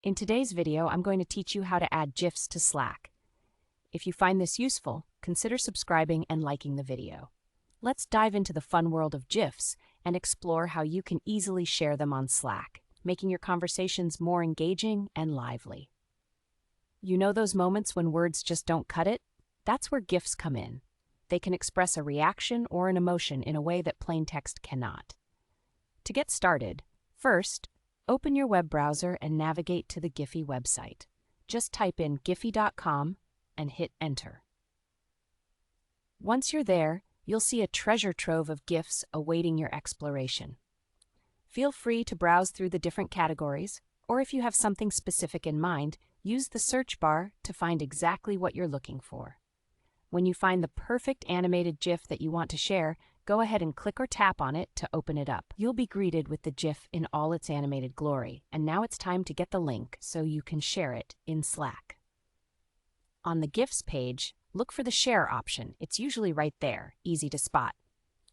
In today's video, I'm going to teach you how to add GIFs to Slack. If you find this useful, consider subscribing and liking the video. Let's dive into the fun world of GIFs and explore how you can easily share them on Slack, making your conversations more engaging and lively. You know those moments when words just don't cut it? That's where GIFs come in. They can express a reaction or an emotion in a way that plain text cannot. To get started, first, open your web browser and navigate to the Giphy website. Just type in giphy.com and hit enter. Once you're there, you'll see a treasure trove of GIFs awaiting your exploration. Feel free to browse through the different categories, or if you have something specific in mind, use the search bar to find exactly what you're looking for. When you find the perfect animated GIF that you want to share, go ahead and click or tap on it to open it up. You'll be greeted with the GIF in all its animated glory, and now it's time to get the link so you can share it in Slack. On the GIFs page, look for the share option. It's usually right there, easy to spot.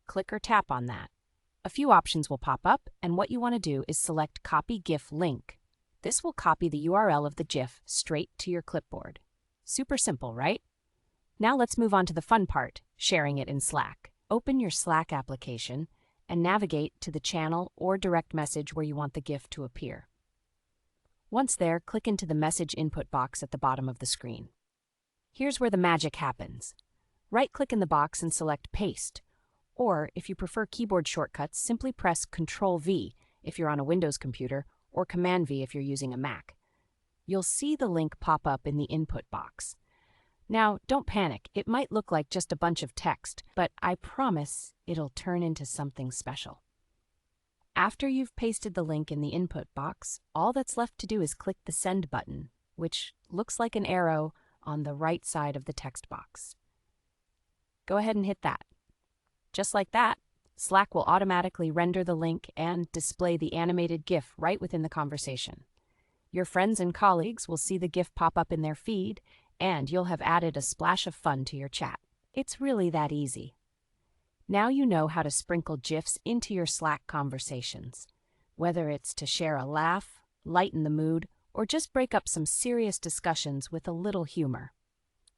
Click or tap on that. A few options will pop up, and what you want to do is select Copy GIF Link. This will copy the URL of the GIF straight to your clipboard. Super simple, right? Now let's move on to the fun part, sharing it in Slack. Open your Slack application and navigate to the channel or direct message where you want the GIF to appear. Once there, click into the message input box at the bottom of the screen. Here's where the magic happens. Right-click in the box and select Paste, or if you prefer keyboard shortcuts, simply press Ctrl-V if you're on a Windows computer or Command-V if you're using a Mac. You'll see the link pop up in the input box. Now, don't panic. It might look like just a bunch of text, but I promise it'll turn into something special. After you've pasted the link in the input box, all that's left to do is click the Send button, which looks like an arrow on the right side of the text box. Go ahead and hit that. Just like that, Slack will automatically render the link and display the animated GIF right within the conversation. Your friends and colleagues will see the GIF pop up in their feed, and you'll have added a splash of fun to your chat. It's really that easy. Now you know how to sprinkle GIFs into your Slack conversations, whether it's to share a laugh, lighten the mood, or just break up some serious discussions with a little humor.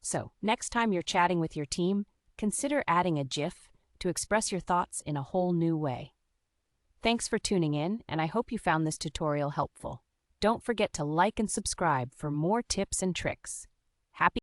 So, next time you're chatting with your team, consider adding a GIF to express your thoughts in a whole new way. Thanks for tuning in, and I hope you found this tutorial helpful. Don't forget to like and subscribe for more tips and tricks.